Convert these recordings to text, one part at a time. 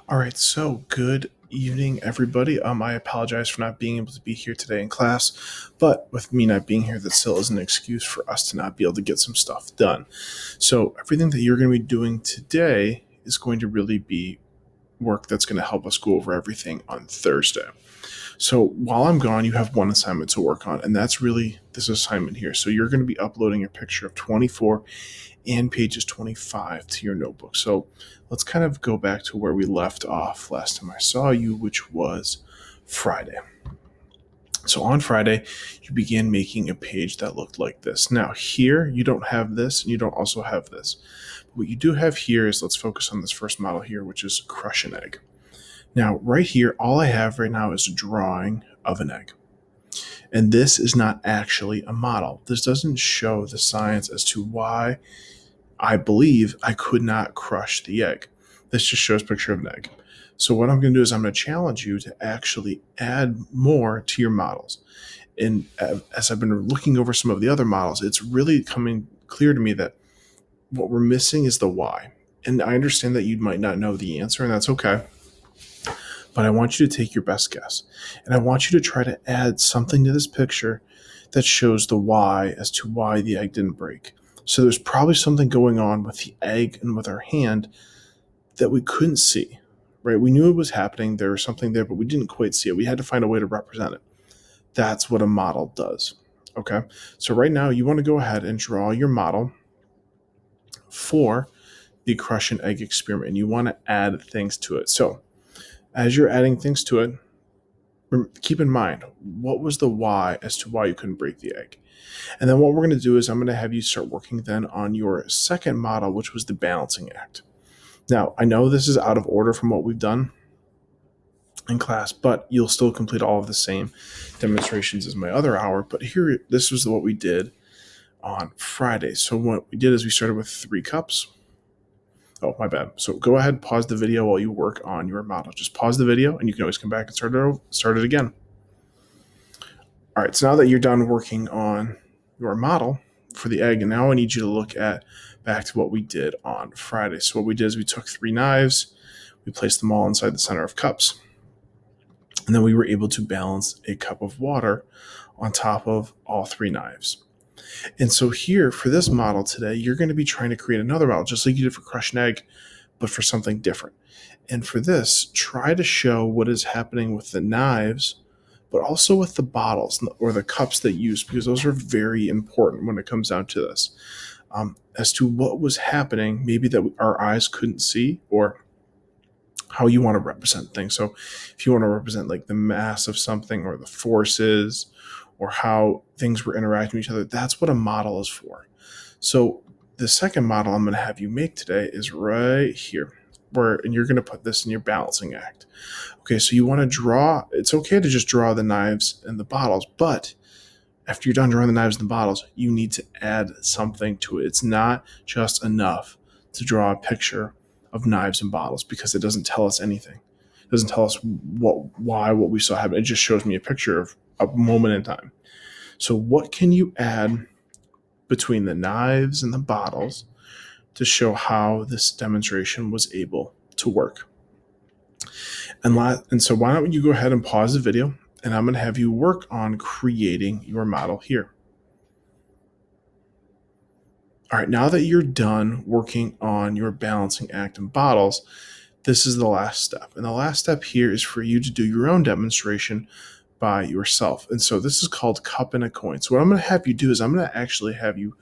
All right, so good evening, everybody. I apologize for not being able to be here today in class, but with me not being here, that still is an excuse for us to not be able to get some stuff done. So everything that you're going to be doing today is going to really be work that's going to help us go over everything on Thursday. So while I'm gone, you have one assignment to work on, and that's really this assignment here. So you're going to be uploading a picture of 24 and pages 25 to your notebook. So let's kind of go back to where we left off last time I saw you, which was Friday. So on Friday, you began making a page that looked like this. Now, here, you don't have this, and you don't also have this. What you do have here is, let's focus on this first model here, which is crush an egg. Now, right here, all I have right now is a drawing of an egg. And this is not actually a model. This doesn't show the science as to why I believe I could not crush the egg. This just shows a picture of an egg. So what I'm going to do is I'm going to challenge you to actually add more to your models. And as I've been looking over some of the other models, it's really coming clear to me that what we're missing is the why. And I understand that you might not know the answer, and that's okay. But I want you to take your best guess. And I want you to try to add something to this picture that shows the why as to why the egg didn't break. So there's probably something going on with the egg and with our hand that we couldn't see, right? We knew it was happening. There was something there, but we didn't quite see it. We had to find a way to represent it. That's what a model does. Okay. So right now you want to go ahead and draw your model for the crush and egg experiment. And you want to add things to it. So as you're adding things to it, keep in mind, what was the why as to why you couldn't break the egg? And then what we're going to do is I'm going to have you start working then on your second model, which was the balancing act. Now, I know this is out of order from what we've done in class, but you'll still complete all of the same demonstrations as my other hour. But here, this was what we did on Friday. So what we did is we started with 3 cups. Oh, my bad. So go ahead, pause the video while you work on your model. Just pause the video, and you can always come back and start it again. All right, so now that you're done working on your model for the egg, and now I need you to look at back to what we did on Friday. So what we did is we took 3 knives, we placed them all inside the center of cups, and then we were able to balance a cup of water on top of all 3 knives. And so here, for this model today, you're going to be trying to create another model, just like you did for crush an egg, but for something different. And for this, try to show what is happening with the knives, but also with the bottles or the cups that you use, because those are very important when it comes down to this. As to what was happening, maybe that our eyes couldn't see, or how you want to represent things. So if you want to represent like the mass of something or the forces or how things were interacting with each other, that's what a model is for. So the second model I'm going to have you make today is right here, and you're going to put this in your balancing act. Okay, so you want to draw, it's okay to just draw the knives and the bottles, but after you're done drawing the knives and the bottles, you need to add something to it. It's not just enough to draw a picture of knives and bottles, because it doesn't tell us anything. It doesn't tell us what we saw happen. It just shows me a picture of a moment in time. So what can you add between the knives and the bottles to show how this demonstration was able to work? And so why don't you go ahead and pause the video, and I'm going to have you work on creating your model here. All right, now that you're done working on your balancing act and bottles, this is the last step. And the last step here is for you to do your own demonstration by yourself. And so this is called cup and a coin. So what I'm going to have you do is I'm going to actually have you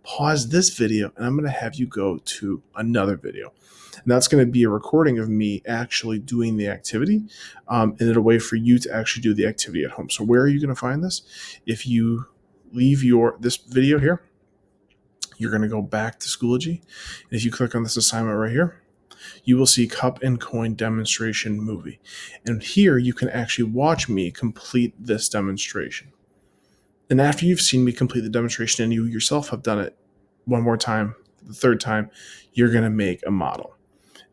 pause this video, and I'm going to have you go to another video. And that's going to be a recording of me actually doing the activity, and in a way for you to actually do the activity at home. So where are you going to find this? If you leave this video here, you're going to go back to Schoology. And if you click on this assignment right here, you will see cup and coin demonstration movie. And here you can actually watch me complete this demonstration. And after you've seen me complete the demonstration and you yourself have done it one more time, the third time, you're going to make a model.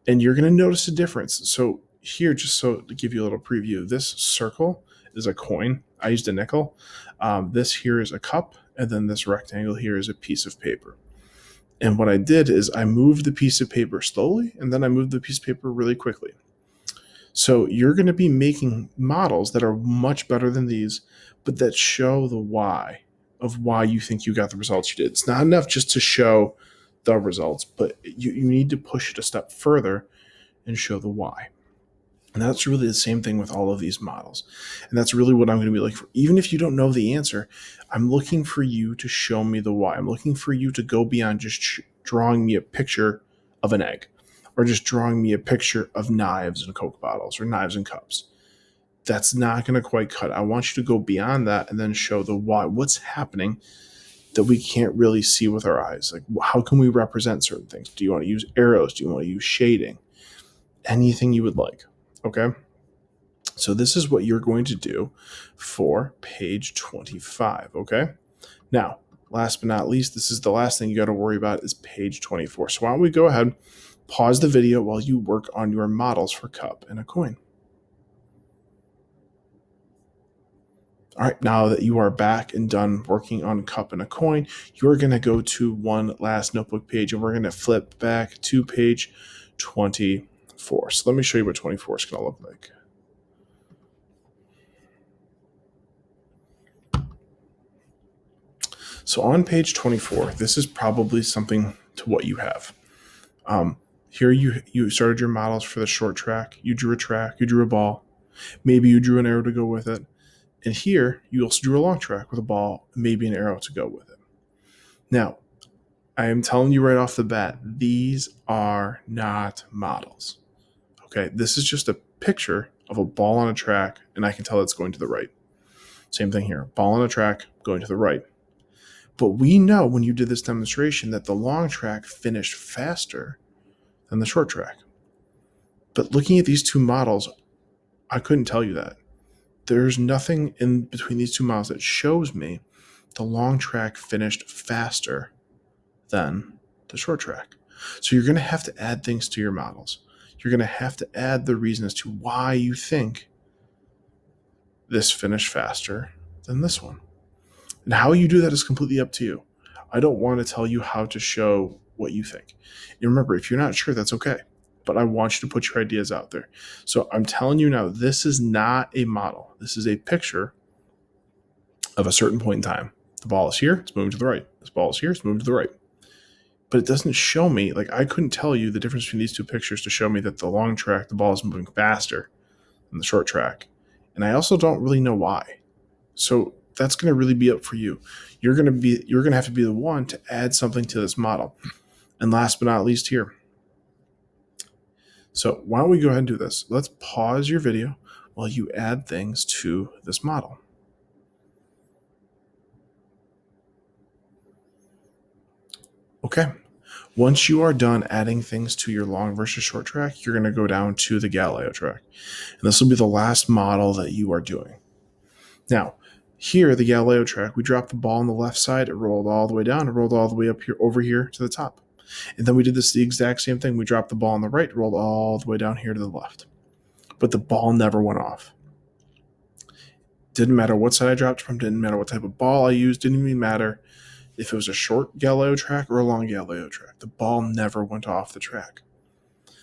And you're going to notice a difference. So here, just so to give you a little preview, this circle is a coin. I used a nickel. This here is a cup. And then this rectangle here is a piece of paper. And what I did is I moved the piece of paper slowly, and then I moved the piece of paper really quickly. So you're going to be making models that are much better than these, but that show the why of why you think you got the results you did. It's not enough just to show the results, but you need to push it a step further and show the why. And that's really the same thing with all of these models. And that's really what I'm going to be like for. Even if you don't know the answer, I'm looking for you to show me the why. I'm looking for you to go beyond just drawing me a picture of an egg or just drawing me a picture of knives and Coke bottles or knives and cups. That's not going to quite cut. I want you to go beyond that and then show the why. What's happening that we can't really see with our eyes? Like, how can we represent certain things? Do you want to use arrows? Do you want to use shading? Anything you would like. Okay. So this is what you're going to do for page 25. Okay. Now, last but not least, this is the last thing you got to worry about is page 24. So why don't we go ahead, pause the video while you work on your models for cup and a coin. All right, now that you are back and done working on cup and a coin, you're going to go to one last notebook page and we're going to flip back to page 24. So let me show you what 24 is going to look like. So on page 24, this is probably something to what you have. Here you started your models for the short track. You drew a track, you drew a ball. Maybe you drew an arrow to go with it. And here you also drew a long track with a ball, maybe an arrow to go with it. Now, I am telling you right off the bat, these are not models. Okay, this is just a picture of a ball on a track, and I can tell it's going to the right. Same thing here, ball on a track going to the right. But we know when you did this demonstration that the long track finished faster than the short track. But looking at these two models, I couldn't tell you that. There's nothing in between these two models that shows me the long track finished faster than the short track. So you're going to have to add things to your models. You're going to have to add the reason as to why you think this finished faster than this one. And how you do that is completely up to you. I don't want to tell you how to show what you think. And remember, if you're not sure, that's okay. But I want you to put your ideas out there. So I'm telling you now, this is not a model. This is a picture of a certain point in time. The ball is here, it's moving to the right. This ball is here, it's moving to the right. But it doesn't show me, like I couldn't tell you the difference between these two pictures to show me that the long track, the ball is moving faster than the short track. And I also don't really know why. So that's going to really be up for you. You're going to have to be the one to add something to this model. And last but not least here. So why don't we go ahead and do this? Let's pause your video while you add things to this model. Okay. Once you are done adding things to your long versus short track, you're going to go down to the Galileo track. And this will be the last model that you are doing. Now, here, the Galileo track, we dropped the ball on the left side. It rolled all the way down. It rolled all the way up here, over here to the top. And then we did the exact same thing. We dropped the ball on the right, it rolled all the way down here to the left. But the ball never went off. Didn't matter what side I dropped from, didn't matter what type of ball I used, didn't even matter if it was a short Galileo track or a long Galileo track. The ball never went off the track.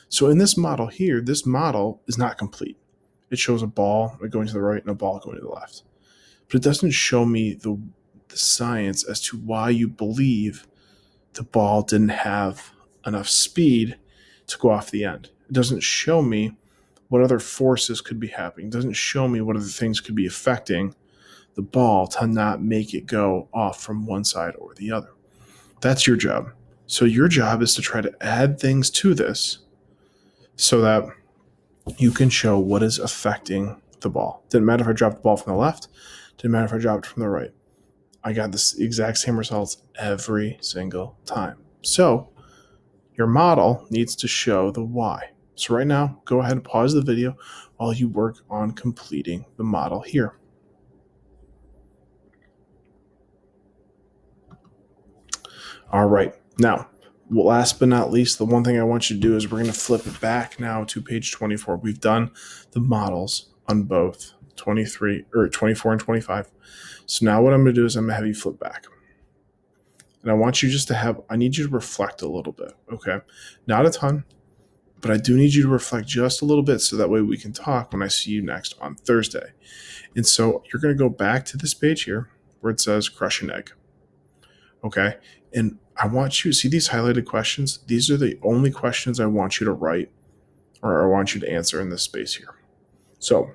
So in this model here, this model is not complete. It shows a ball going to the right and a ball going to the left. But it doesn't show me the science as to why you believe the ball didn't have enough speed to go off the end. It doesn't show me what other forces could be happening. It doesn't show me what other things could be affecting the ball to not make it go off from one side or the other. That's your job. So your job is to try to add things to this so that you can show what is affecting the ball. Didn't matter if I dropped the ball from the left. Didn't matter if I dropped it from the right. I got the exact same results every single time. So your model needs to show the why. So right now, go ahead and pause the video while you work on completing the model here. All right. Now, last but not least, the one thing I want you to do is we're going to flip it back now to page 24. We've done the models on both 24 and 25. So now what I'm going to do is I'm going to have you flip back. And I want you just to I need you to reflect a little bit, okay? Not a ton, But I do need you to reflect just a little bit so that way we can talk when I see you next on Thursday. And so you're going to go back to this page here where it says crush an egg. Okay. And I want you to see these highlighted questions. These are the only questions I want you to write or I want you to answer in this space here. So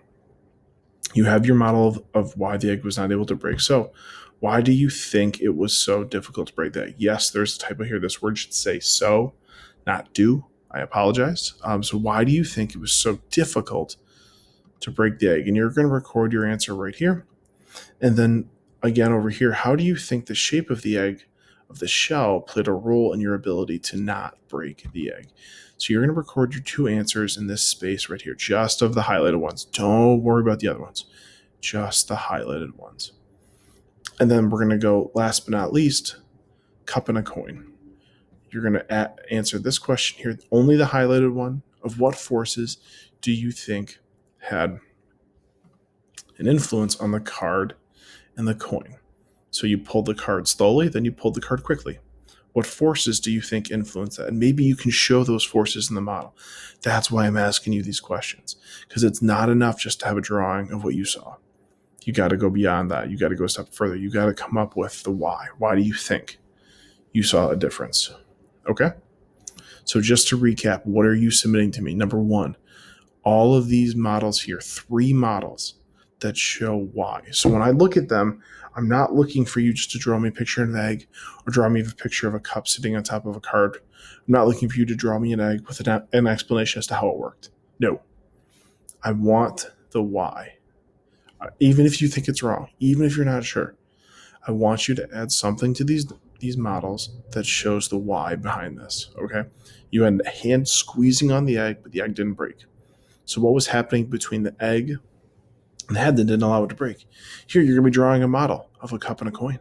you have your model of why the egg was not able to break. So why do you think it was so difficult to break the egg? Yes, there's a typo here. This word should say so, not do. I apologize. So why do you think it was so difficult to break the egg? And you're going to record your answer right here. And then again over here, how do you think the shape of the egg, of the shell, played a role in your ability to not break the egg? So you're going to record your two answers in this space right here, just of the highlighted ones. Don't worry about the other ones, just the highlighted ones. And then we're going to go, last but not least, cup and a coin. You're going to answer this question here, only the highlighted one. Of what forces do you think had an influence on the card and the coin? So you pulled the card slowly, then you pulled the card quickly. What forces do you think influence that? And maybe you can show those forces in the model. That's why I'm asking you these questions, because it's not enough just to have a drawing of what you saw. You got to go beyond that. You got to go a step further. You got to come up with the why. Why do you think you saw a difference? Okay. So just to recap, what are you submitting to me? Number one, all of these models here, 3 models that show why. So when I look at them, I'm not looking for you just to draw me a picture of an egg or draw me a picture of a cup sitting on top of a card. I'm not looking for you to draw me an egg with an explanation as to how it worked. No. I want the why. Even if you think it's wrong, even if you're not sure, I want you to add something to these models that shows the why behind this, okay? You had a hand squeezing on the egg, but the egg didn't break. So what was happening between the egg and the head that didn't allow it to break? Here, you're going to be drawing a model of a cup and a coin.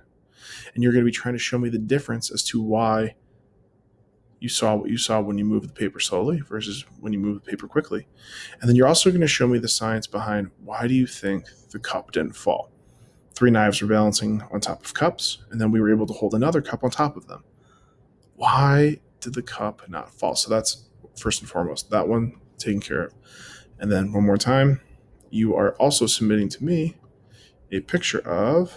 And you're going to be trying to show me the difference as to why you saw what you saw when you moved the paper slowly versus when you moved the paper quickly. And then you're also going to show me the science behind why do you think the cup didn't fall? 3 knives were balancing on top of cups, and then we were able to hold another cup on top of them. Why did the cup not fall? So that's first and foremost, that one taken care of. And then one more time, you are also submitting to me a picture of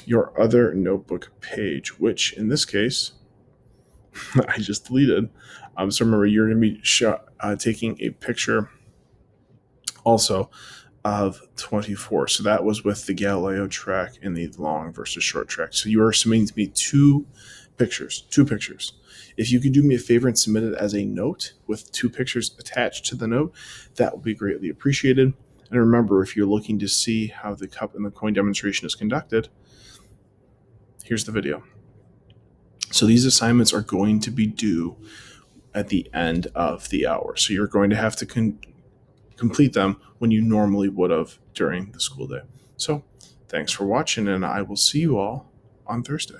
your other notebook page, which in this case, I just deleted. So remember, you're going to be taking a picture also of 24. So that was with the Galileo track and the long versus short track. So you are submitting to me two pictures. If you could do me a favor and submit it as a note with 2 pictures attached to the note, that would be greatly appreciated. And remember, if you're looking to see how the cup and the coin demonstration is conducted, here's the video. So these assignments are going to be due at the end of the hour. So you're going to have to complete them when you normally would have during the school day. So thanks for watching, and I will see you all on Thursday.